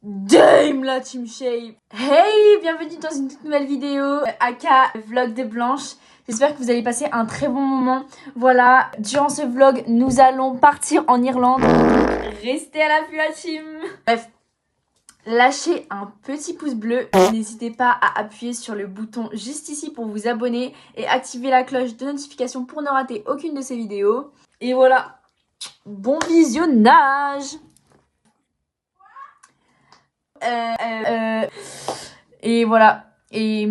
Dame la team shape. Hey, bienvenue dans une toute nouvelle vidéo aka vlog de Blanche. J'espère que vous allez passer un très bon moment. Voilà, durant ce vlog, nous allons partir en Irlande. Restez à l'affût la team. Bref, lâchez un petit pouce bleu. N'hésitez pas à appuyer sur le bouton juste ici pour vous abonner et activer la cloche de notification pour ne rater aucune de ces vidéos. Et voilà, bon visionnage. Et voilà. Et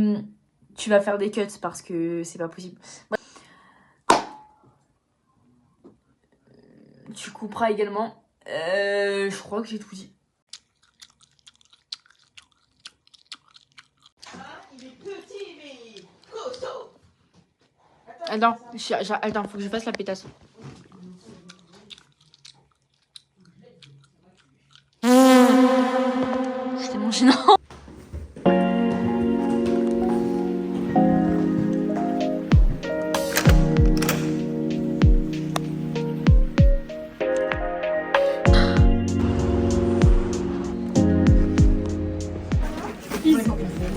tu vas faire des cuts parce que c'est pas possible. Tu couperas également. Je crois que j'ai tout dit. Il est petit, mais costaud. Attends, faut que je fasse la pétasse. C'est tellement gênant.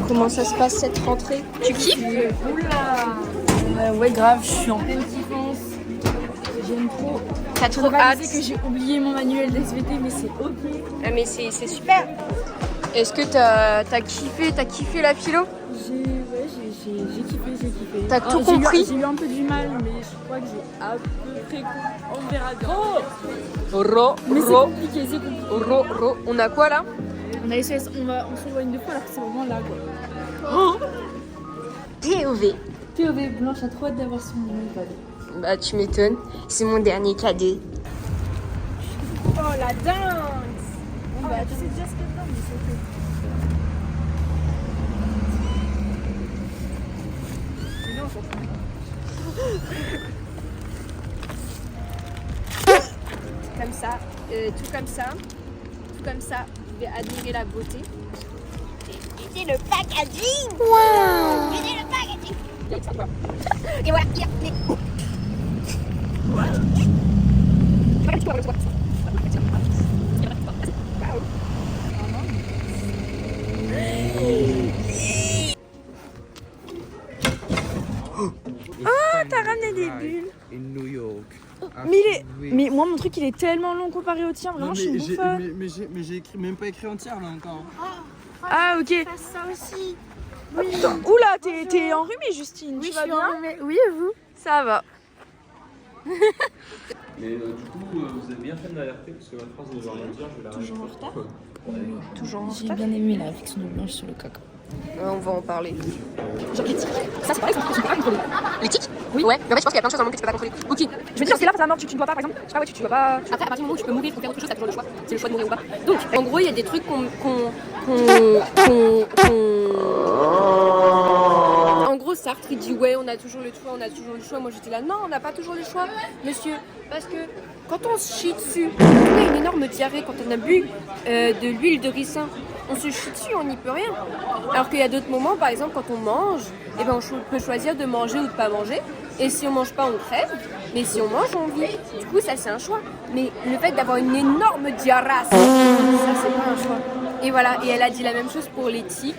Comment ça se passe cette rentrée? Tu kiffes? Oula. Ouais, grave, je suis en pleine kiffance. J'aime trop. T'as trop hâte? Que j'ai oublié mon manuel d'SVT, mais c'est ok. Ah mais c'est super. Est-ce que t'as kiffé la philo? J'ai kiffé. T'as tout compris? J'ai eu un peu du mal, mais je crois que j'ai à peu près compris. On verra bien. Mais c'est compliqué. On a quoi là? On s'éloigne de fois alors que c'est vraiment là quoi. Oh. POV. POV, Blanche a trop hâte d'avoir son iPad. Bah tu m'étonnes, c'est mon dernier cadeau. Oh la dingue. Bon bah tu sais déjà ce qu'il y a dedans, mais c'est ok. Mais non, on s'en fout. Comme ça, tout comme ça, je vais admirer la beauté. Et c'est le packaging. Wow. Et c'est le packaging. Et voilà, il y a les... Oh, t'as ramené des bulles. In New York. Mais moi mon truc il est tellement long comparé au tien, vraiment je suis une bouffonne. Mais j'ai même pas écrit entière là encore. Ah ok. Ça aussi. Oui. Oula, t'es enrhumée Justine, Oui, tu vas bien? Oui, et vous? Ça va. Mais du coup, vous avez bien fait de m'alerter parce que ma phrase ne veut rien dire, je vais la Toujours en retard? Toujours en J'ai retard. bien aimé la fiction de Blanche sur le coq. On va en parler. Genre les tics. Ça c'est pareil, c'est tu peux pas contrôler. Les tics? Oui. Ouais, mais en fait, je pense qu'il y a plein de choses dans le monde que tu peux pas contrôler. Ok. Je me dis dans ce cas-là, par exemple, tu dois pas, par exemple, je sais pas, ouais, tu dois pas. Après, à partir du moment où tu peux mourir pour faire autre chose, t'as toujours le choix. C'est le choix de mourir ou pas. Donc, en gros, il y a des trucs En gros, Sartre, il dit ouais, on a toujours le choix. Moi, j'étais là, non, on n'a pas toujours le choix, monsieur. Parce que quand on se chie dessus, on a une énorme diarrhée quand on a bu de l'huile de ricin. On se chie dessus, on n'y peut rien. Alors qu'il y a d'autres moments, par exemple, quand on mange, eh ben, on peut choisir de manger ou de pas manger. Et si on mange pas, on crève. Mais si on mange, on vit. Du coup, ça, c'est un choix. Mais le fait d'avoir une énorme diarrhée, ça, c'est pas un choix. Et voilà, et elle a dit la même chose pour les tics.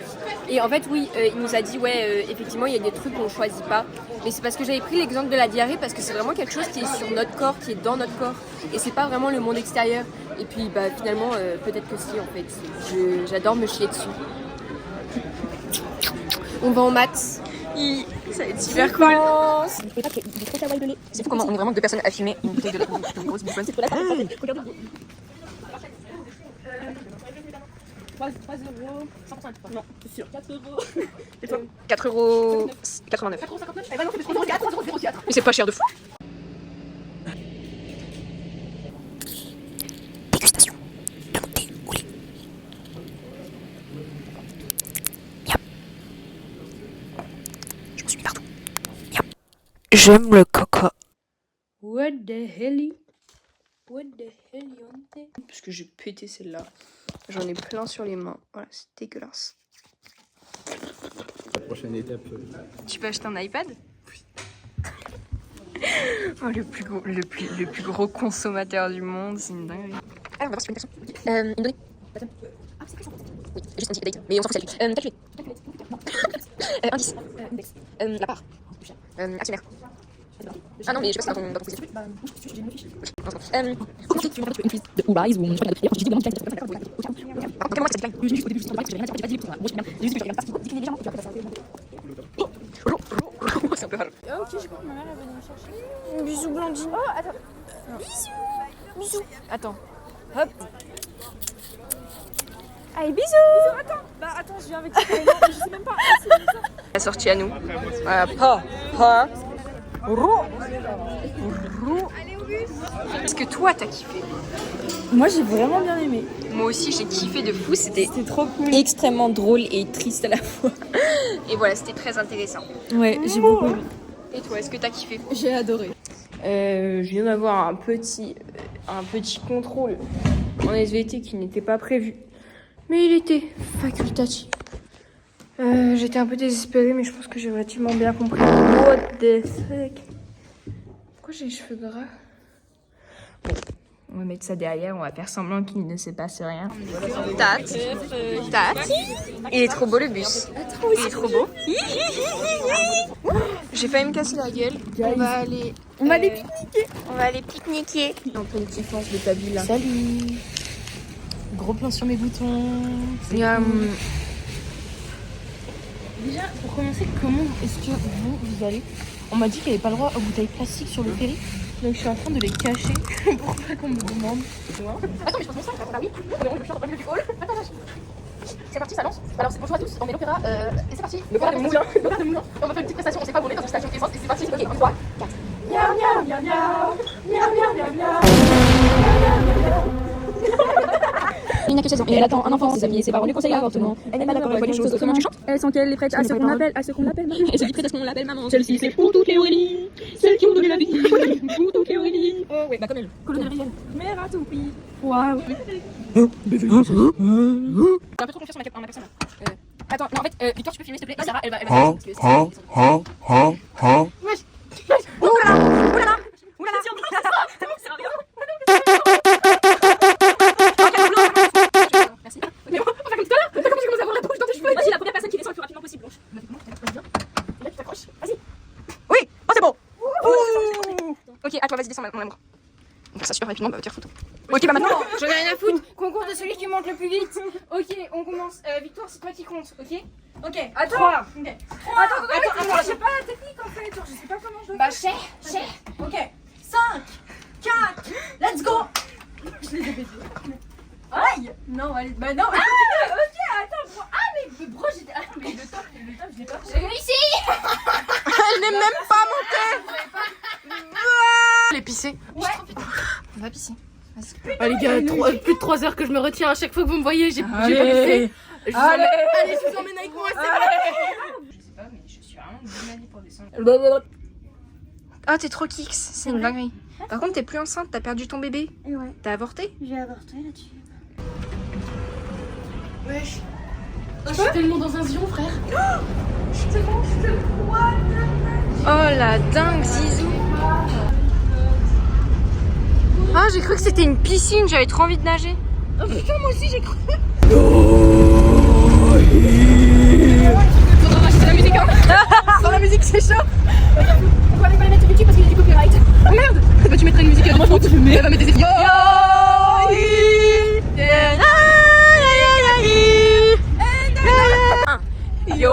Et en fait, oui, il nous a dit, ouais, effectivement, il y a des trucs qu'on choisit pas. Mais c'est parce que j'avais pris l'exemple de la diarrhée parce que c'est vraiment quelque chose qui est sur notre corps, qui est dans notre corps. Et c'est pas vraiment le monde extérieur. Et puis, bah, finalement, peut-être que si, en fait. J'adore me chier dessus. On va en maths. Ça va être super cool. C'est fou comment on est vraiment deux personnes à fumer une bouteille de lait, une grosse bouffonne. C'est trop la Regardez. 3 €, 100%. Non, c'est sûr. 4 €. Et toi 4,89 €. 4,59 €. Eh ben non, c'est 3,04 €. Mais c'est pas cher de fou. Dégustation de mon thé au lait. Miam. Je m'en suis mis partout. Miam. J'aime le coco. What the hell? Parce que j'ai pété celle-là. J'en ai plein sur les mains. Voilà, c'est dégueulasse. La prochaine étape. Tu peux acheter un iPad? Oui. Oh, le plus gros consommateur du monde, c'est une dinguerie. Ah, on va voir si c'est une personne. Une donnée. Oui, juste un petit update, mais on s'en fout, c'est la calculer. Indice. Index. La part. Actionnaire. Ah non, mais je sais pas si c'est dans ton position. J'ai une fiche. Comment tu veux une prise de Rise ou je sais pas, j'ai dit de l'anti. Comment ça décline? Juste au début, juste en bas, j'ai rien à dire, j'ai pas dit, j'ai juste que je regarde parce qu'il décline légèrement, et puis après ça va. C'est un peu rare. Ok, j'ai cru que ma mère elle venait me chercher. Bisous, Blandine. Oh, attends. Bisous. Attends. Hop. Allez, bisous. Attends, je viens avec toi. Je sais même pas. La sortie à nous. Est-ce que toi t'as kiffé? Moi, j'ai vraiment bien aimé. Moi aussi j'ai kiffé de fou, c'était trop cool. extrêmement drôle et triste à la fois. Et voilà, c'était très intéressant. Ouais, j'ai beaucoup aimé. Et toi, est-ce que t'as kiffé? J'ai adoré. Je viens d'avoir un petit contrôle en SVT qui n'était pas prévu. Mais il était facultatif. J'étais un peu désespérée, mais je pense que j'ai relativement bien compris. What the fuck? Pourquoi j'ai les cheveux gras? Bon, on va mettre ça derrière, on va faire semblant qu'il ne se passe rien. Tate. Il est trop beau le bus. Il est trop beau. J'ai failli me casser la gueule. On va aller pique-niquer. On va aller pique-niquer. En pleine kiffance de ta ville là. Salut. Gros plan sur mes boutons. Déjà, pour commencer, comment est-ce que vous allez? On m'a dit qu'il n'y avait pas le droit aux bouteilles plastiques sur le ferry. Donc je suis en train de les cacher pour pas qu'on me demande. Attends, mais je passe mon sac. Ah oui. Je suis en train de du hall. Attends, c'est parti, ça lance. Alors bonjour à tous, on est l'opéra et c'est parti. L'opéra de Moulin. L'opéra de Moulin. On va faire une petite prestation, on sait pas où on est dans une station d'essence et c'est parti. Ok, 1, 3, 4. Miaou, miaou, miaou, miaou. Miaou, miaou, miaou, miaou. Il n'a que 16 ans et elle attend un enfant, ses amis et ses parents lui conseillent l'avortement. Elle n'est pas d'accord avec les choses autrement. Tu chantes? Elle sent qu'elle est prête à ce qu'on appelle, maman. Elle se dit prête à ce qu'on l'appelle maman. Celle-ci c'est pour toutes les Aurélie, celles qui ont donné la vie. Pour toutes les Aurélie. Oh ouais, bah comme elle. Colonel Riel. Mère à tout prix. Waouh. J'ai un peu trop confiance en ma personne là. Attends, non en fait, Victor tu peux filmer s'il te plaît. Et Sarah elle va Merci. Mais on va faire comme tout à l'heure. Comment tu commences à avoir la bouche dans tes cheveux? Vas-y, la première personne qui descend le plus rapidement possible. Mais comment tu t'accroches bien? Et là tu t'accroches. Vas-y. Oui. Oh c'est bon. Ok, à toi vas-y descends mon amour. On fait ça super rapidement, bah va te faire foutre. Ok bah maintenant. J'en ai rien à foutre. Concours de celui qui monte le plus vite. Ok, on commence. Victoire, c'est toi qui compte, ok? Ok. Attends. 3. Okay. Attends, j'ai pas la technique en fait. Genre, je sais pas comment je dois. Bah cher. Ok. 5, 4, let's go. Je les ai baisés. Aïe. Non, allez. Bah non. Ok, attends. Mais bro, j'étais. Attends, mais le top, je l'ai pas fait. J'ai réussi. Elle n'est même pas montée. Elle est pissée. Ouais. On va pisser. Ah les gars, plus de 3 heures que je me retiens à chaque fois que vous me voyez, j'ai pas pissé. Allez, Je vous emmène avec moi, c'est vrai. Je sais pas, mais je suis vraiment de ma vie pour descendre. Ah, t'es trop kicks, c'est une dinguerie. Par contre, t'es plus enceinte, t'as perdu ton bébé. Ouais, T'as avorté? j'ai avorté là-dessus. Wesh. Je suis tellement dans un zion, frère. Oh la dingue, Zizou. Ah, j'ai cru que c'était une piscine, j'avais trop envie de nager. Oh putain, moi aussi j'ai cru. C'est la musique, hein. Dans la musique, c'est chaud. On va pas les mettre sur YouTube parce qu'il y a du copyright. Oh merde. Bah tu mettrais une musique à moi, je mais elle va mettre des effets. Yo.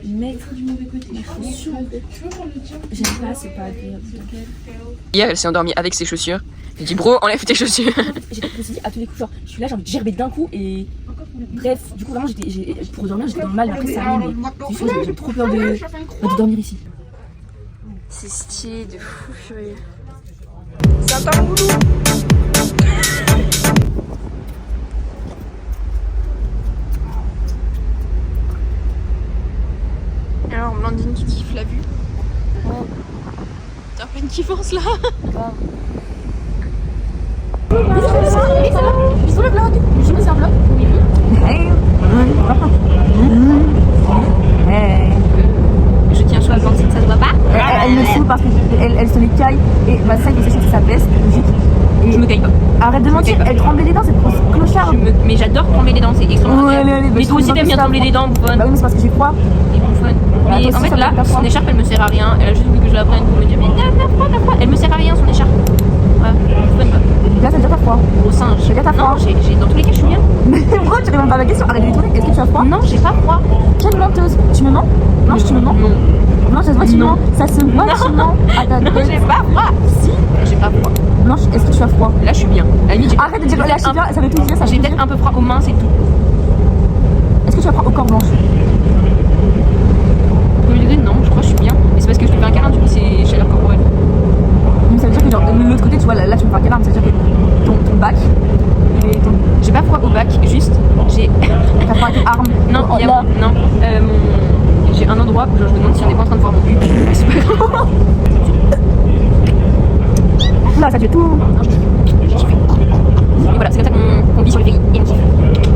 Mettre du mauvais côté, les chaussures. J'aime pas, c'est pas agréable. Hier, elle s'est endormie avec ses chaussures. J'ai dit, bro, enlève tes chaussures. Je me suis dit à tous les coups, genre, je suis là, j'ai envie de gerber d'un coup et. Bref, du coup, vraiment, pour dormir, j'étais dans le mal. Après, ça allait, mais j'ai trop peur de dormir ici. C'est stylé de fou furieux. C'est un temps boulot. Alors, Blandine qui kiffe la vue. Oh. T'as plein de kiffance là. Bisous le vlog. Je sais pas si c'est un vlog. Je tiens chaud à Blandine, ça se voit pas. parce qu'elle se les caille. Et bah, ça, il faut sachez que ça baisse, logique. Et Je me caille pas. arrête de mentir, elle tremblait les dents, cette grosse clocharde. Mais j'adore trembler les dents, c'est extrêmement Ouais, agréable. allez, Mais toi aussi t'aimes bien trembler les dents, bouffonne. Bah oui, mais c'est parce que j'ai froid. Et bouffonne. Bah, Mais toi en aussi, fait ça là, peut faire son froid. écharpe elle me sert à rien. Elle a juste voulu que je la prenne pour me dire mais t'as froid. Elle me sert à rien son écharpe. Ouais, bouffonne pas. Là, ça veut dire t'as froid. Gros singe. Ça veut dire t'as froid. Non, j'ai dans tous les cas je suis bien. Mais bro, tu réponds pas à ma question, arrête de lui tourner. Est-ce que tu as froid? Non, j'ai pas froid. Quelle menteuse. Tu me mens? Blanche, tu me mens? Non. Blanche, ça se voit, tu Non. mens. Ça se voit, tu mens. À ta Non, tête. j'ai pas froid. Si, j'ai pas froid. Blanche, est-ce que tu as froid? Là je suis bien. À la limite, j'ai Arrête de dire là, je suis bien, ça veut tout dire, ça veut j'ai tout peut-être dire. un peu froid aux mains, c'est tout. Est-ce que tu as froid au corps, Blanche? Premier degré, non, je crois que je suis bien. Mais c'est parce que je te fais un câlin, du coup c'est chaleur corporelle. Mais ça veut dire que genre, de l'autre côté, tu vois, là tu me fais un câlin, ça veut dire que ton bac, il est ton... J'ai pas froid au bac, juste j'ai. T'as froid avec tes armes. Non, Oh, il y a là. non. J'ai un endroit où genre, je me demande si on est pas en train de voir mon cul. Mais c'est pas grave. Là, ça tue tout. Et voilà, c'est comme ça qu'on vit sur le ferry. Et on kiffe.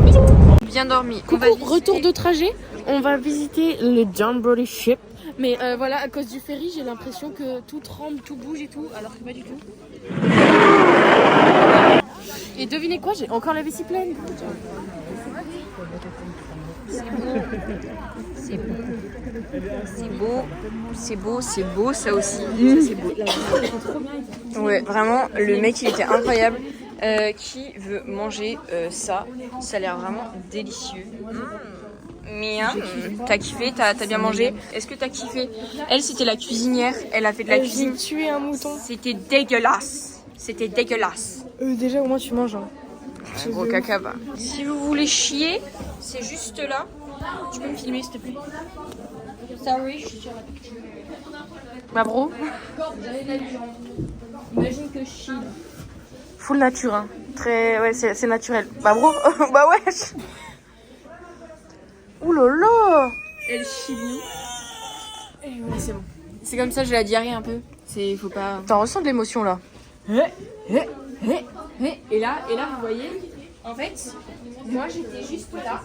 Bisous. Bien dormi. On va Coucou, retour de trajet. On va visiter le John Brody Ship. Mais voilà, à cause du ferry, j'ai l'impression que tout tremble, tout bouge et tout, alors que pas du tout. Et devinez quoi, j'ai encore la vessie pleine. C'est beau, ça aussi. Ça, c'est beau. Ouais, vraiment, le mec il était incroyable. Qui veut manger ça? Ça a l'air vraiment délicieux. Miam. T'as kiffé? T'as bien mangé? Est-ce que t'as kiffé? Elle, c'était la cuisinière. Elle a fait de la cuisine. J'ai tué un mouton. C'était dégueulasse. C'était dégueulasse. Déjà, au moins, tu manges. Hein. Un gros caca, va. Si vous voulez chier, c'est juste là. Tu peux me filmer, s'il te plaît? Sorry, je suis sur la picture. Bah, bro. Imagine que je chie. Full nature, hein. Très, ouais, c'est naturel. Bah, bro. Bah, wesh. Ouh là là. Elle chie bien. Et ouais, c'est bon. C'est comme ça, j'ai la diarrhée un peu. C'est, faut pas. T'en ressens de l'émotion là. Et là, vous voyez, en fait, moi j'étais juste là.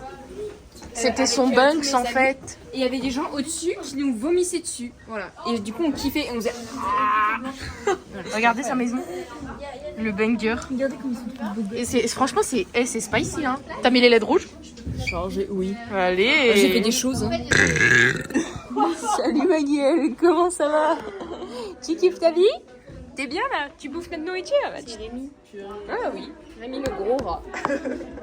C'était son avec, bunks tous en mes fait. amis. Et il y avait des gens au-dessus qui nous vomissaient dessus. Voilà. Et du coup, on kiffait et on faisait. Regardez sa maison. Le banger. Regardez comme ils sont tous beaux. Et franchement, c'est spicy. Hein. T'as mis les LED rouges? Chargé, oui. Allez. J'ai fait des choses. Hein. Salut Maguiel, comment ça va? Tu kiffes ta vie? T'es bien là? Tu bouffes notre nourriture? Bah, tu l'as mis. Ah oui. Rémi le gros rat.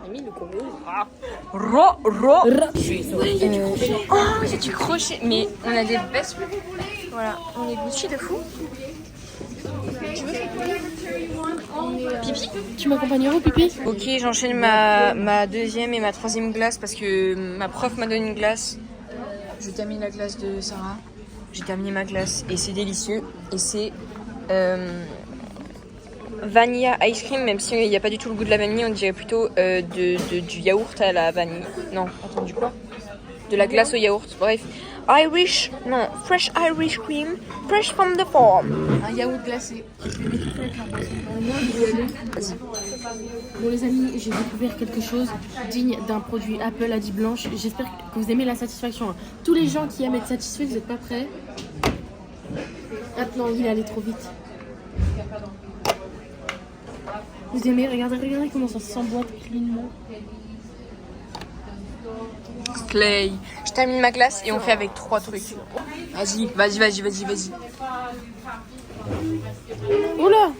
Rémi le gros rat. Ouais, il y a du crochet. Oh, il y a du crochet. Mais on a des vestes. Voilà, on est Gucci de fou. Pipi? Tu m'accompagneras au pipi? Ok, j'enchaîne ma deuxième et ma troisième glace parce que ma prof m'a donné une glace. Je termine la glace de Sarah. J'ai terminé ma glace et c'est délicieux. Et c'est vanilla ice cream, même s'il n'y a pas du tout le goût de la vanille, on dirait plutôt du yaourt à la vanille. Non, attends, du quoi? De la glace au yaourt, bref. Irish, non, fresh Irish cream, fresh from the farm. Un yaourt glacé. Vas-y. Bon les amis, j'ai découvert quelque chose digne d'un produit Apple à 10 blanche. J'espère que vous aimez la satisfaction. Tous les gens qui aiment être satisfaits, vous n'êtes pas prêts? Maintenant, il est allé trop vite. Vous aimez? Regardez comment ça s'emboîte cleanement. Clay. Je termine ma glace et on fait avec 3 trucs. Vas-y. Oula!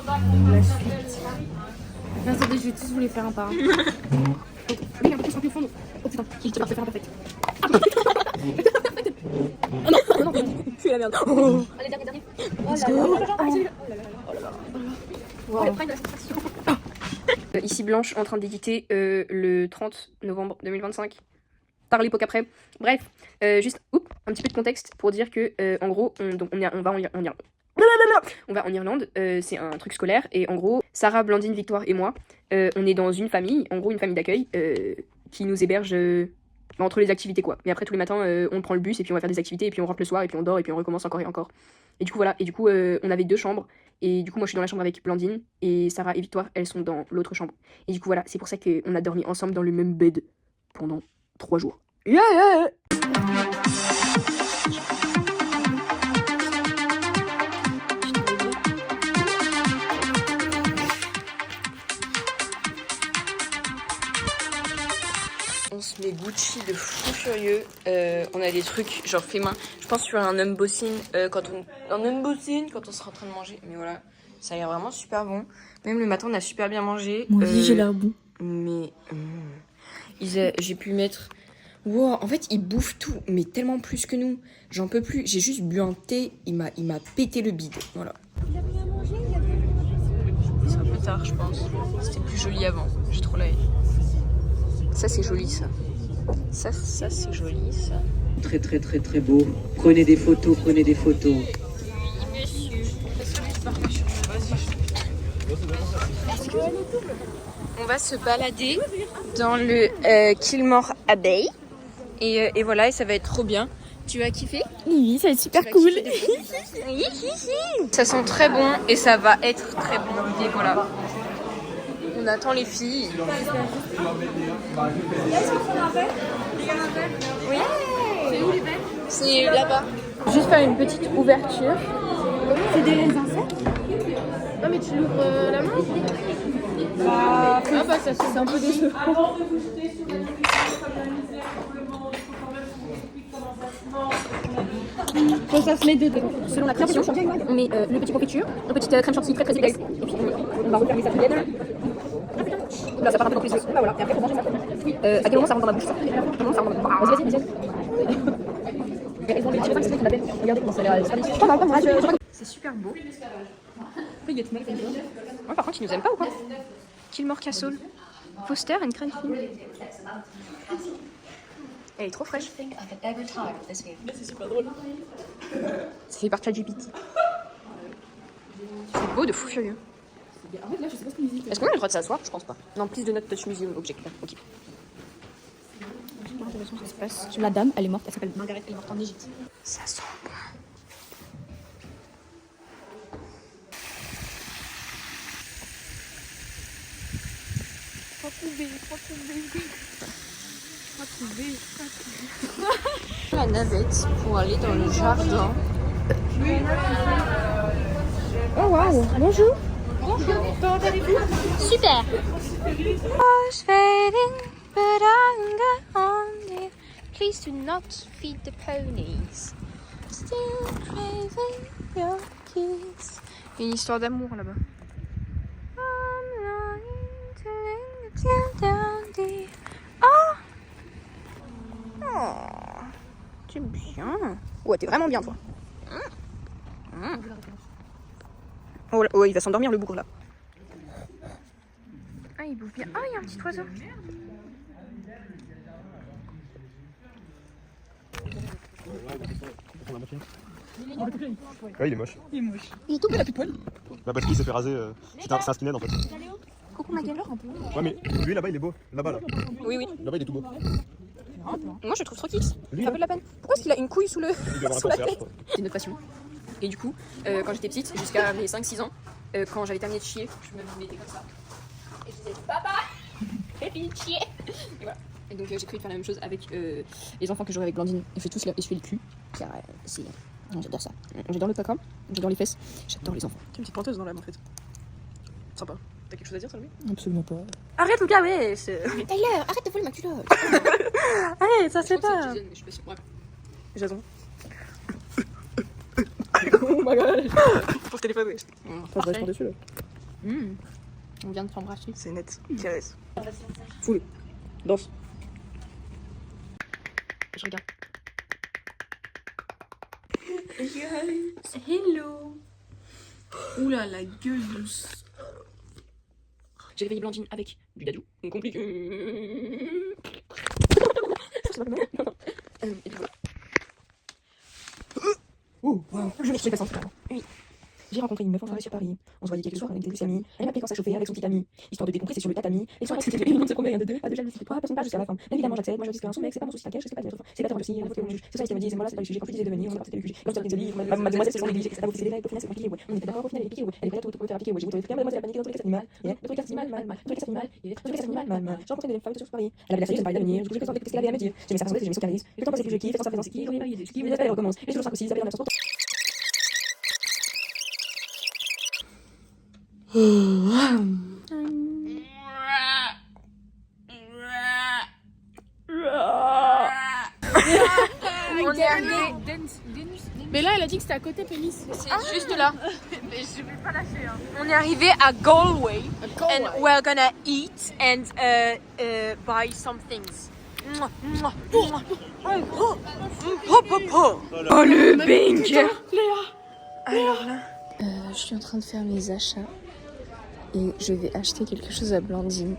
La suite. Attendez, je vais tous vous les faire un par un. Oui, un peu plus au fond. Oh putain, il te faire un perfect. Oh non, je suis la merde. Oh. Allez, dernier. Let's go. Ici Blanche en train d'éditer le 30 novembre 2025. Par l'époque après. Bref, juste un petit peu de contexte pour dire que en gros, on va en Irlande, c'est un truc scolaire et en gros, Sarah, Blandine, Victoire et moi, on est dans une famille, en gros une famille d'accueil qui nous héberge entre les activités quoi. Mais après tous les matins, on prend le bus et puis on va faire des activités et puis on rentre le soir et puis on dort et puis on recommence encore et encore. Et du coup voilà, on avait 2 chambres et du coup moi je suis dans la chambre avec Blandine et Sarah et Victoire, elles sont dans l'autre chambre. Et du coup voilà, c'est pour ça qu'on a dormi ensemble dans le même bed pendant 3 jours. Yeah, yeah. Gucci de fou furieux. On a des trucs genre fait main. Je pense sur un unboxing quand on sera en train de manger. Mais voilà, ça a l'air vraiment super bon. Même le matin, on a super bien mangé. Moi aussi, j'ai l'air bon. Mais j'ai pu mettre. Wow, en fait, ils bouffent tout, mais tellement plus que nous. J'en peux plus. J'ai juste bu un thé. Il m'a pété le bide. Voilà. C'est un peu tard, je pense. C'était plus joli avant. J'ai trop la haine. Ça, c'est joli, ça. Ça, c'est joli, ça. Très très très très beau. Prenez des photos, prenez des photos. On va se balader dans le Kilmore Abbey. Et voilà, et ça va être trop bien. Tu vas kiffer? Oui, ça va être super cool. Ça sent très bon et ça va être très bon. Et voilà. On attend les filles. Oui. C'est où les belles? C'est là-bas. Juste faire une petite ouverture. C'est des raisins secs? Non mais tu l'ouvres la main? Ah bah ça c'est un peu décevant. Quand ça se met dedans. Selon la création, on met le petit confiture, une petite crème chantilly très très épaisse. Et puis on va refermer ça together. Là ça part un peu dans tous les yeux. Bah voilà, et après faut manger ça. À quel moment ça rentre dans ma bouche ça? À quel moment ça rentre dans ma bouche? Vas-y. Regardez comment ça a l'air super. C'est super beau. Ouais, par contre, ils nous aiment pas ou quoi? Kilmore Castle. Poster and crème film. Elle est trop fraîche. C'est super drôle. C'est fait par ChatGPT. C'est beau de fou furieux. Est-ce qu'on a le droit de s'asseoir? Je pense pas. Non, please do not touch museum object. Ok. Ça se passe. La dame, elle est morte, elle s'appelle Margaret, elle est morte en Égypte. Ça sent bon. La navette pour aller dans le jardin. Oh waouh, bonjour. Comment allez-vous? Super. Was fading, but I'm on it. Please do not feed the ponies. Still craving your kiss. Il y a une histoire d'amour là-bas. I'm longing to linger till down there. Oh. Oh. T'es bien. Ouais, t'es vraiment bien toi. Oh, là, oh, il va s'endormir le bougre là. Ah, il bouffe bien. Ah, il y a un petit oiseau. Ouais, il est moche. Il est moche. Il est tout petit poil. Bah, parce qu'il s'est fait raser. C'est un skinhead en fait. Coucou ma gueule. Ouais, mais lui là-bas il est beau. Là-bas là. Oui, oui. Là-bas il est tout beau. Moi je le trouve trop kicks. Lui, Ça fait de la peine. Pourquoi est-ce qu'il a une couille sous le. Il doit avoir un sous la cancer, je tête? crois. C'est notre passion. Et du coup, quand j'étais petite, jusqu'à mes 5-6 ans, quand j'avais terminé de chier, je me mettais comme ça. Et je disais papa, j'ai fini de chier. Et voilà. Et donc j'ai prévu de faire la même chose avec les enfants que j'aurais avec Blandine. On fait tous leur essuyer le cul. Car c'est. J'adore ça. J'adore le coco, j'adore les fesses, j'adore les enfants. T'es une petite panteuse dans l'âme en fait. Sympa. T'as quelque chose à dire sur lui? Absolument pas. Arrête Lucas, ouais. Tyler, arrête de voler ma culotte. Allez, ça se fait Je crois que pas. c'est Jason, mais je suis pas sûre. Bref. Jason. Oh my god. Pour le téléphone, wesh. Enfin, je reste dessus là. On vient de s'embrasser. C'est net. Caresse. Foule. Danse. Je regarde. Hello. Oula, la gueule douce. J'ai réveillé Blandine avec du dadou. Compliqué. Et du coup. Je me suis passée. Oui. J'ai rencontré une meuf en travail sur Paris. On se voyait quelques soirs avec des amis. Elle m'a appelé quand ça chauffait avec son petit ami. Histoire de décompresser sur le tatami. Et sur la c'était une se promet de 2 à 2 jalousie. 3 personnes pas jusqu'à la fin. Évidemment, j'accède. Moi, je dis que son mec, c'est pas mon souci, t'inquiète, je sais pas dire. C'est pas ton souci, c'est ça qu'elle me dit. C'est moi là, c'est pas le sujet. Quand je disais de venir, on a parti de l'école. Quand j'étais désolée, mademoiselle, c'est son église. Ça vous fait des règles. Au final, c'est compliqué. Ouais. On était d'accord, au final, elle est piquée. Elle est prête à thérapie. Ouais, j'ai trouvé mademoiselle a paniqué dans tous les cas, animal. Le truc là, c'est mal. Le truc là, c'est mal. J'ai rencontré des femmes sur Paris. Elle avait la sérieuse, elle parlait d'avenir. Je voulais qu'est-ce qu'elle avait à me dire. J'aimais sa personnalité, j'aimais son charisme. Le temps passé plus je kiffe, sans sa présence, qui elle recommence. Et toujours ça aussi, ça fait la même chose. On est arrivé. Mais là, elle a dit que c'était à côté, pénis. C'est juste là. On est arrivé à Galway. And we're gonna eat and buy some things. Oh le banger. Alors là, je suis en train de faire mes achats et je vais acheter quelque chose à Blandine.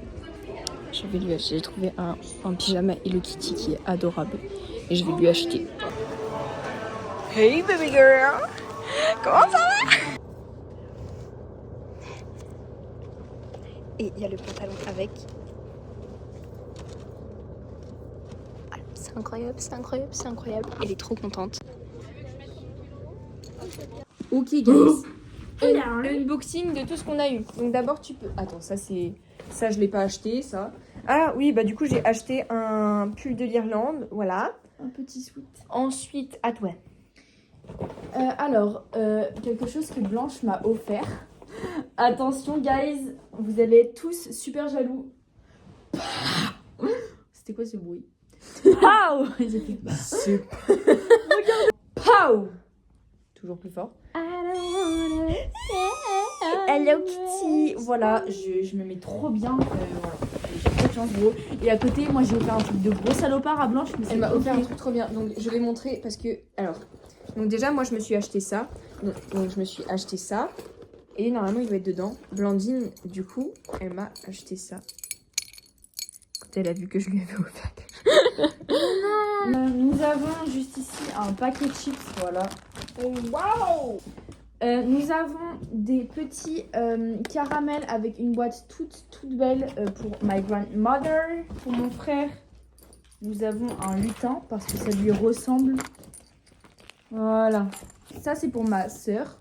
Je vais lui acheter. J'ai trouvé un pyjama Hello Kitty qui est adorable et je vais lui acheter. Hey baby girl, comment ça va? Et il y a le pantalon avec. C'est incroyable, c'est incroyable, c'est incroyable. Elle est trop contente. Ok guys, unboxing de tout ce qu'on a eu. Donc d'abord tu peux... Attends, ça c'est... Ça je l'ai pas acheté, ça. Ah oui, bah du coup j'ai acheté un pull de l'Irlande, voilà. Un petit sweat. Ensuite, à toi. Quelque chose que Blanche m'a offert. Attention guys, vous allez être tous super jaloux. C'était quoi ce bruit? Pow! Pow! Toujours plus fort. Hello Kitty. Voilà, je me mets trop bien. Voilà. J'ai trop de chance, gros. Et à côté, moi j'ai offert un truc de gros salopard à Blanche. Mais Elle m'a offert un truc trop bien. Donc je vais montrer parce que... Alors, donc déjà moi je me suis acheté ça. Donc je me suis acheté ça. Et normalement il doit être dedans. Blandine, du coup, elle m'a acheté ça. Quand elle a vu que je lui avais offert quelque chose. Nous avons juste ici un paquet de chips, voilà. Waouh! Nous avons des petits caramels avec une boîte toute belle pour my grandmother, pour mon frère. Nous avons un lutin parce que ça lui ressemble. Voilà. Ça c'est pour ma soeur.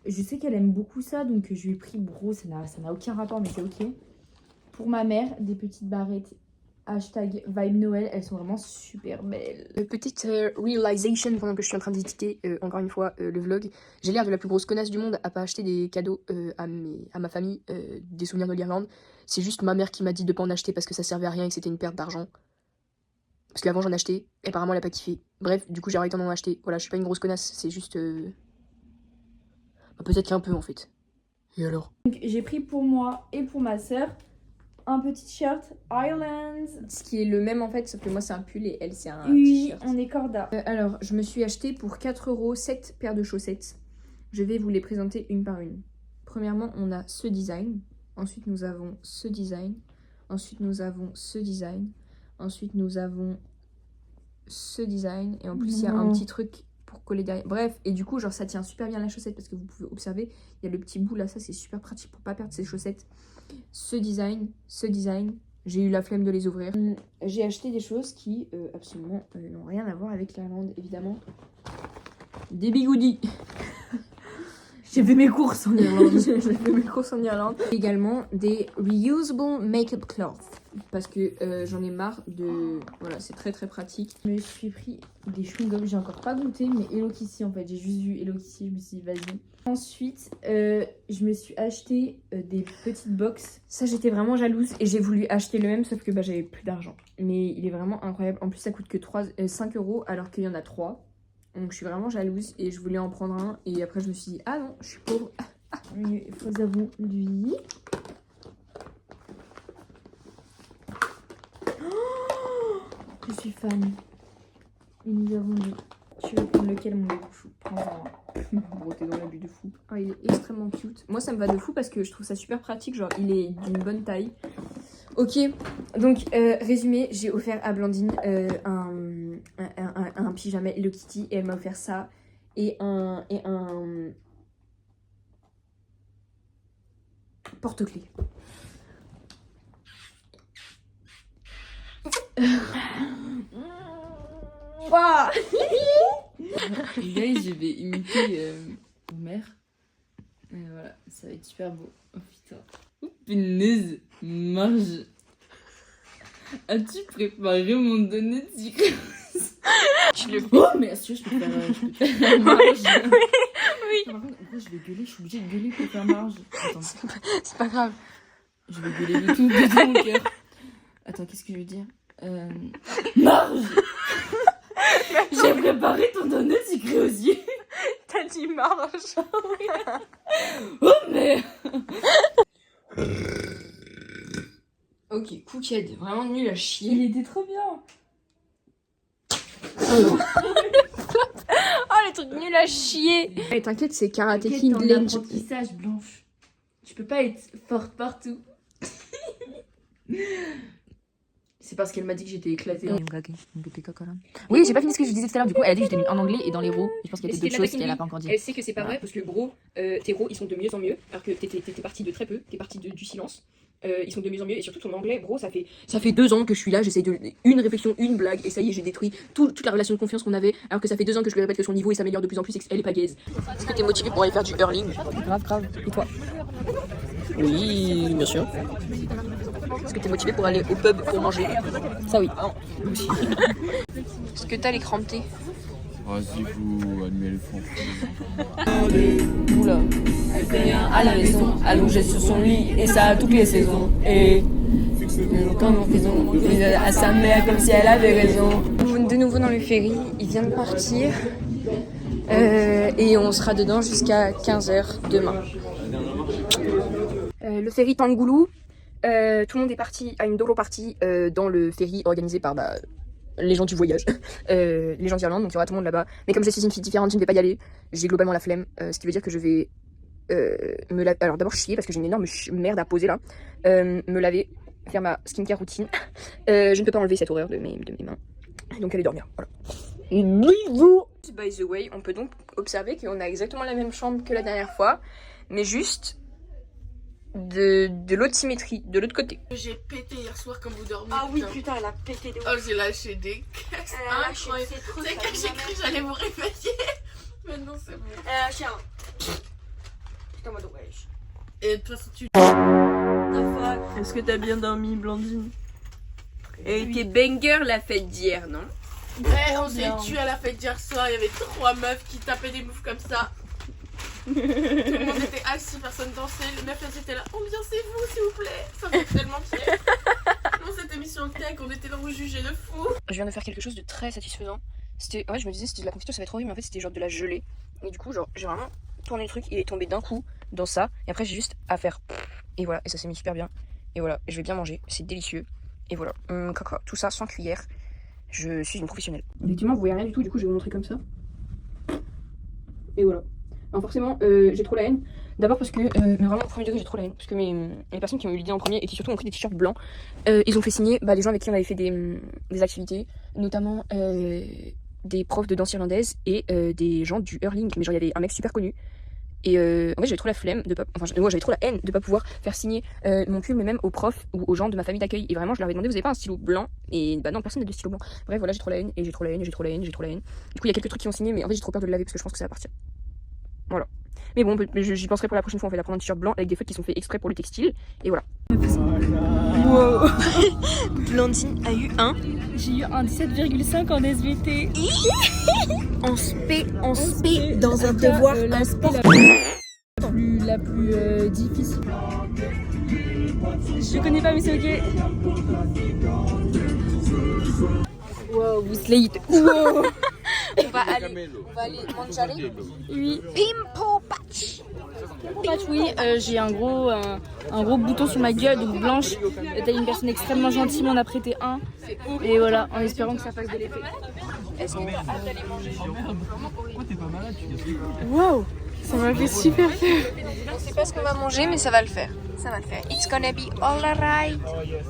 Je sais qu'elle aime beaucoup ça, donc je lui ai pris, gros, ça n'a aucun rapport, mais c'est ok. Pour ma mère, des petites barrettes hashtag Vibe Noël, elles sont vraiment super belles. Petite realization pendant que je suis en train d'éditer encore une fois le vlog. J'ai l'air de la plus grosse connasse du monde à pas acheter des cadeaux à ma famille, des souvenirs de l'Irlande. C'est juste ma mère qui m'a dit de pas en acheter parce que ça servait à rien et que c'était une perte d'argent. Parce qu'avant j'en achetais, et apparemment elle a pas kiffé. Bref, du coup j'ai arrêté d'en acheter. Voilà, je suis pas une grosse connasse, c'est juste... peut-être qu'un peu en fait. Et alors? Donc j'ai pris pour moi et pour ma soeur un petit shirt Ireland. Ce qui est le même en fait, sauf que moi c'est un pull et elle c'est un Oui, t-shirt. on est corda. Alors, je me suis acheté pour 4 € 7 paires de chaussettes. Je vais vous les présenter une par une. Premièrement, on a ce design. Ensuite, nous avons ce design. Ensuite, nous avons ce design. Ensuite, nous avons ce design. Et en plus, il y a un petit truc pour coller derrière. Bref, et du coup, genre, ça tient super bien la chaussette parce que vous pouvez observer, il y a le petit bout là, ça c'est super pratique pour pas perdre ses chaussettes. Ce design, j'ai eu la flemme de les ouvrir. J'ai acheté des choses qui absolument n'ont rien à voir avec l'Irlande, évidemment. Des bigoudis. J'ai fait mes courses en Irlande. J'ai fait mes courses en Irlande. Également des reusable make-up cloths. Parce que j'en ai marre de... Voilà, c'est très pratique. Je me suis pris des chewing-gums, j'ai encore pas goûté, mais Hello Kitty en fait. J'ai juste vu Hello Kitty, je me suis dit vas-y. Ensuite, je me suis acheté des petites box. Ça, j'étais vraiment jalouse et j'ai voulu acheter le même, sauf que bah, j'avais plus d'argent. Mais il est vraiment incroyable. En plus, ça coûte que 5 € alors qu'il y en a 3. Donc je suis vraiment jalouse et je voulais en prendre un. Et après, je me suis dit, ah non, je suis pauvre. Nous avons lui. Oh, je suis fan. Et nous avons lui. Tu veux prendre lequel, mon chou? Prends-en un. Bon, t'es dans l'abus de fou. Oh, il est extrêmement cute. Moi, ça me va de fou parce que je trouve ça super pratique. Genre, il est d'une bonne taille. Ok, donc résumé, j'ai offert à Blandine un pyjama Hello Kitty et elle m'a offert ça et un porte-clés. Guys, je vais imiter ma mère. Et voilà, ça va être super beau. Oh putain. Oh punaise, Marge. As-tu préparé mon donut sucré? Tu le fais. Oh, mais si tu veux, je peux faire Marge. Oui. Par contre, en fait, je vais gueuler, je suis obligée de gueuler pour faire Marge. Attends. C'est pas grave. Je vais gueuler de tout mon cœur. Attends, qu'est-ce que je veux dire Marge. marche. Oh mais. Ok, Cooked, vraiment nul à chier. Il était trop bien. Oh les trucs nuls à chier. Et t'inquiète, c'est Karate Kid Legend. Apprentissage, Blanche. Tu peux pas être forte partout. C'est parce qu'elle m'a dit que j'étais éclatée. Oui, j'ai pas fini ce que je disais tout à l'heure. Du coup, elle a dit que j'étais nulle en anglais et dans les roues. Je pense qu'il y a d'autres choses qu'elle a pas encore dit. Elle sait que c'est pas vrai parce que gros, tes rows ils sont de mieux en mieux. Alors que t'étais parti de très peu, t'es parti du silence. Ils sont de mieux en mieux et surtout ton anglais, bro, ça fait 2 ans que je suis là, j'essaye de une réflexion, une blague et ça y est, j'ai détruit toute la relation de confiance qu'on avait. Alors que ça fait 2 ans que je lui répète que son niveau il s'améliore de plus en plus et qu'elle est pas gaze. Est-ce que t'es motivé pour aller faire du hurling? Grave. Et toi? Oui, bien sûr. Est-ce que t'es motivé pour aller au pub pour manger? Ça oui. Est-ce que t'as les crampes-tés? Vas-y, vous admirez le fond. Oula. Elle fait rien à la maison, allongée sur son lit, et ça a toutes les saisons. Et quand on faisait à sa mère comme si elle avait raison. De nouveau dans le ferry, il vient de partir. Et on sera dedans jusqu'à 15h demain. Le ferry Tangoulou. Tout le monde est parti à une dolo party dans le ferry organisé par les gens du voyage, les gens d'Irlande, donc il y aura tout le monde là-bas. Mais comme je suis une fille différente, je ne vais pas y aller. J'ai globalement la flemme, ce qui veut dire que je vais me laver. Alors d'abord chier parce que j'ai une énorme merde à poser là. Me laver, faire ma skincare routine. Je ne peux pas enlever cette horreur de mes mains. Donc aller dormir. Voilà. By the way, on peut donc observer qu'on a exactement la même chambre que la dernière fois, mais juste de l'autre symétrie, de l'autre côté. J'ai pété hier soir quand vous dormiez. Ah oui, putain, elle a pété de ouf. Oh, j'ai lâché des caisses. Incroyable. C'est que j'ai cru que j'allais vous réveiller. Maintenant, c'est bon. Elle a lâché un. Putain, moi, donc, wesh. Et de toute façon, tu. Est-ce que t'as bien dormi, Blandine? Et t'es banger la fête d'hier, non? Ouais, on s'est tué à la fête d'hier soir. Il y avait 3 meufs qui tapaient des moufs comme ça. Tout le monde était assis, personne dansait. Les meufs elles étaient là. Ambiancez-vous, s'il vous plaît. Ça fait tellement fier. Dans cette émission tech, on était là, vous jugez de fou. Je viens de faire quelque chose de très satisfaisant. C'était, ouais, je me disais c'était de la confiture, ça va être trop horrible, mais en fait c'était genre de la gelée. Et du coup, genre, j'ai vraiment tourné le truc, il est tombé d'un coup dans ça. Et après, j'ai juste à faire. Et voilà, et ça s'est mis super bien. Et voilà, et je vais bien manger, c'est délicieux. Et voilà, caca, tout ça sans cuillère. Je suis une professionnelle. Effectivement, vous voyez rien du tout, du coup, je vais vous montrer comme ça. Et voilà. Alors forcément, j'ai trop la haine. D'abord parce que, mais vraiment, au premier degré, j'ai trop la haine. Parce que les personnes qui m'ont eu l'idée en premier et qui surtout ont pris des t-shirts blancs, ils ont fait signer les gens avec qui on avait fait des activités, notamment des profs de danse irlandaise et des gens du hurling. Mais genre, il y avait un mec super connu. Et en fait, j'avais trop la flemme de pas. Enfin, moi, j'avais trop la haine de pas pouvoir faire signer mon pull, mais même aux profs ou aux gens de ma famille d'accueil. Et vraiment, je leur ai demandé, vous avez pas un stylo blanc? Et bah non, personne n'a de stylo blanc. Bref, voilà, j'ai trop la haine, et j'ai trop la haine, et j'ai trop la haine, j'ai trop la haine. Du coup, il y a quelques trucs qui ont signé, mais en fait, j'ai trop peur de le laver parce que je pense que ça va partir. Voilà. Mais bon, j'y penserai pour la prochaine fois. On fait la prendre un t-shirt blanc avec des feutres qui sont faits exprès pour le textile. Et voilà. Wow. Blandine a eu un. J'ai eu un 17,5 en SVT. En spé dans un devoir, un sport. La plus difficile. Je connais pas, mais c'est ok. Wow, vous slay it. Wow. On va aller manger. Oui. Pimpo patch. Oui, j'ai un gros bouton sur ma gueule, donc Blanche était une personne extrêmement gentille, m'en a prêté un. Et voilà, en espérant que ça fasse de l'effet. Est-ce qu'on va aller manger? Wow, ça m'a fait super peur. On sait pas ce qu'on va manger, mais ça va le faire. Ça va le faire. It's gonna be alright.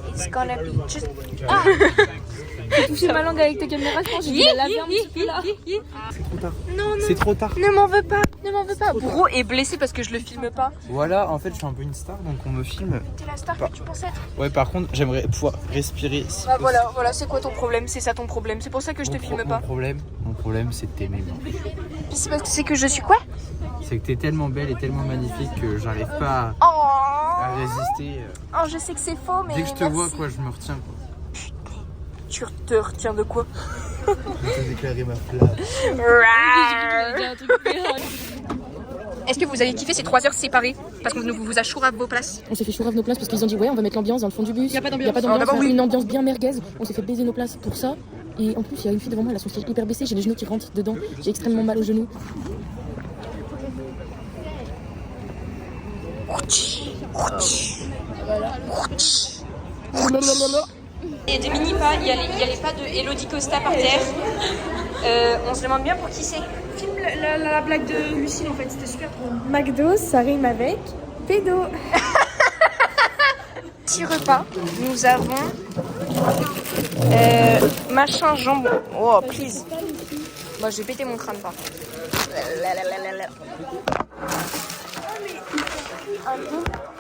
It's gonna be just. Ah! J'ai touché ma langue avec ta caméra, je pense que j'ai dû la laver un petit peu là. C'est trop tard. Non, C'est trop tard. ne m'en veux pas, ne m'en veux pas. Bro est blessé parce que je le filme pas. Voilà, en fait, je suis un peu une star, donc on me filme. T'es la star que tu pensais être. Ouais, par contre, j'aimerais pouvoir respirer. Si Bah voilà, c'est quoi ton problème? C'est ça ton problème. C'est pour ça que je te filme pas. Mon problème, c'est de t'aimer. C'est parce que c'est que je suis quoi? C'est que t'es tellement belle et tellement magnifique que j'arrive pas à résister. Oh, je sais que c'est faux, mais. Dès que je te vois, quoi, je me retiens, quoi. Tu te retiens de quoi? Je vais déclarer ma flamme. Est-ce que vous avez kiffé ces 3 heures séparées? Parce qu'on vous a chourave vos places. On s'est fait chourer nos places parce qu'ils ont dit ouais, on va mettre l'ambiance dans le fond du bus. Y a pas d'ambiance. Y a pas d'ambiance, d'abord, oui. une ambiance bien merguez. On s'est fait baiser nos places pour ça. Et en plus, il y a une fille devant moi, elle a son siège hyper baissé, j'ai les genoux qui rentrent dedans. J'ai extrêmement mal aux genoux. Et de mini-pas, il y a les pas de Elodie Costa par terre. On se demande bien pour qui c'est. Filme la blague de Lucille en fait, c'était super drôle. McDo, ça rime avec pédo. Petit repas, nous avons machin jambon. Oh please. Moi je vais péter mon crâne pas.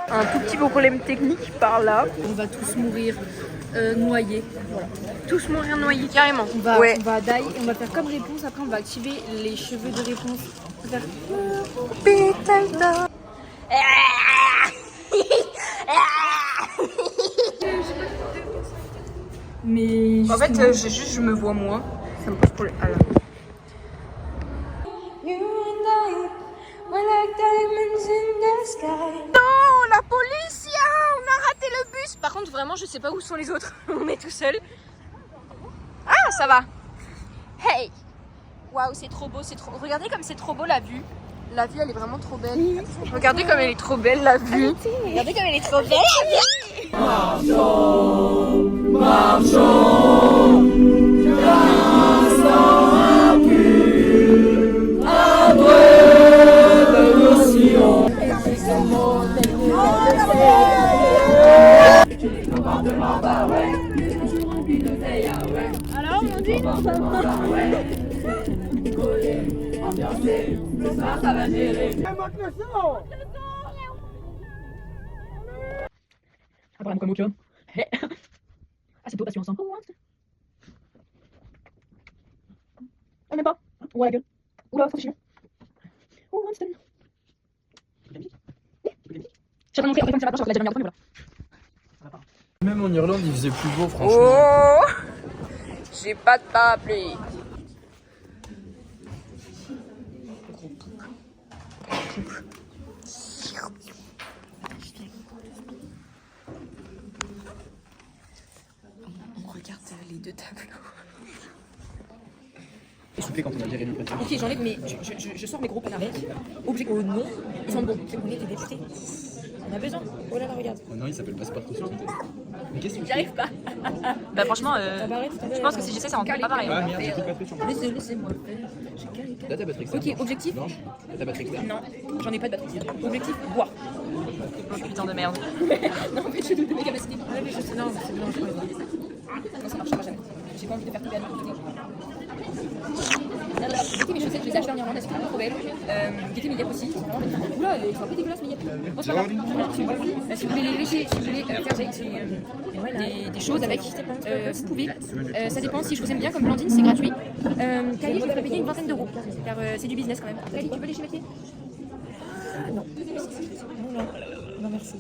Un tout petit problème technique par là. On va tous mourir noyés. Voilà. Tous mourir noyés carrément. On va die, on va faire comme réponse, après on va activer les cheveux de réponse. On va faire... Mais en fait, je me vois moi. Ça me pose problème. Alors. Non, la police, on a raté le bus. Par contre, vraiment, je sais pas où sont les autres. On est tout seul. Ah, ça va. Hey. Waouh, c'est trop beau, c'est trop. Regardez comme c'est trop beau la vue. La vue, elle est vraiment trop belle. Regardez comme elle est trop belle la vue. Regardez comme elle est trop belle la vue. Marchons, marchons, l'instant impur, abreuve nos sillons. Alors, on dit Après, comme aucun. Ah, c'est beau, parce qu'on ensemble. Ah, même pas. Ou à la gueule. Oula, faut chier. Oh, Winston. J'ai montré, après, comme ça va pas, je l'ai déjà regardé, voilà. Même en Irlande, il faisait plus beau, franchement. Oh, j'ai pas de parapluie. On regarde les deux tableaux. Soufflé quand on a viré le président. Ok, j'enlève mes. Je sors mes gros panarets. Objectif. Oh non, ils sont bons. C'est qu'on est des députés. On a besoin. Oh là là, regarde. Oh non, il s'appelle Passepartout sur ton test. Mais qu'est-ce que tu J'y arrive pas. Bah, franchement, je pense que si j'essaie, ça rend pas pareil. Ah merde, j'ai plus de batterie sur moi. Laissez-moi. Là, ta batterie externe. Ok, objectif. Non, ta batterie externe. Non, j'en ai pas de batterie. Objectif, boire. Oh putain de merde. Non, mais je doute de mes capacités. Ah, mais je sais, non, c'est bon, je crois. Non, ça marchera jamais. J'ai pas envie de faire tout à l'heure. Guettez mes chaussettes, je les ai achetées en Irlande, elles sont vraiment trop belles. Guettez mes guêpes aussi, c'est vraiment magnifique. Oula, elles sont un peu dégueulasses mes guêpes. Bon, c'est pas grave. Si vous voulez les lécher, si vous voulez faire des choses avec, vous pouvez. Ça dépend, si je vous aime bien comme Blandine, c'est gratuit. Kali, je vais pas payer une vingtaine d'euros, car c'est du business quand même. Kali, tu veux lécher mes pieds? Non. Non, merci.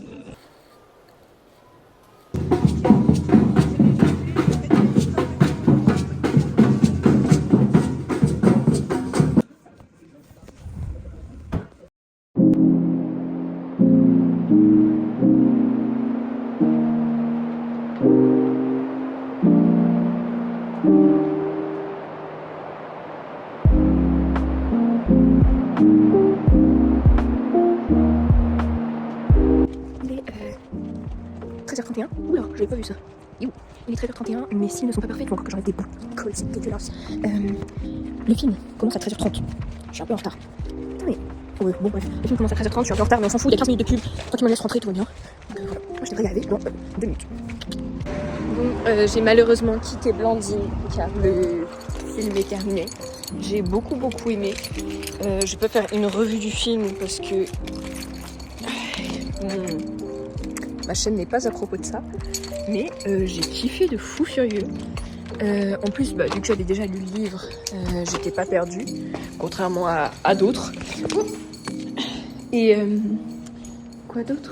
Il est 13h31. Oula, j'avais pas vu ça. Il est 13h31, mes cils ne sont pas parfaits, il faut encore que j'enlève des bouts. Cool, c'est dégueulasse. Le film commence à 13h30. Je suis un peu en retard. Attendez. Ouais, bon, bref. Le film commence à 13h30, je suis un peu en retard, mais on s'en fout, il y a 15 minutes de pub. Tant qu'il me laisse rentrer, tout va bien. Donc voilà. Moi, je devrais y arriver dans 2 minutes. Bon, j'ai malheureusement quitté Blandine car le film est terminé. J'ai beaucoup aimé. Je peux faire une revue du film parce que ma chaîne n'est pas à propos de ça, mais j'ai kiffé de fou furieux. En plus, vu que j'avais déjà lu le livre, j'étais pas perdue, contrairement à d'autres. Et quoi d'autre?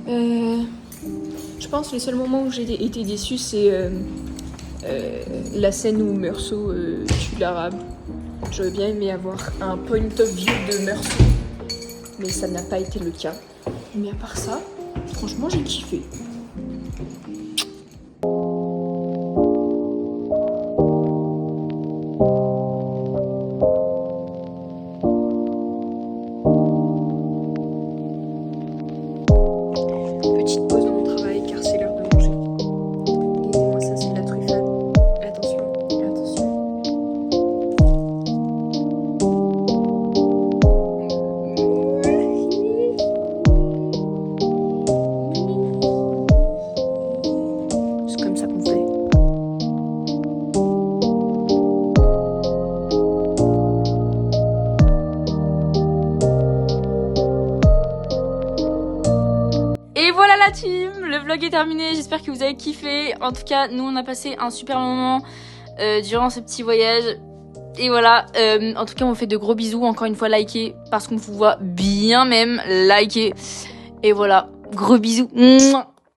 Je pense que les seuls moments où j'ai été déçue, c'est la scène où Meursault tue l'arabe. J'aurais bien aimé avoir un point of view de Meursault, mais ça n'a pas été le cas. Mais à part ça, franchement, j'ai kiffé. team, le vlog est terminé, j'espère que vous avez kiffé. En tout cas, nous on a passé un super moment durant ce petit voyage. Et voilà, en tout cas on vous fait de gros bisous. Encore une fois, likez parce qu'on vous voit bien même, likez. Et voilà, gros bisous. Mouah.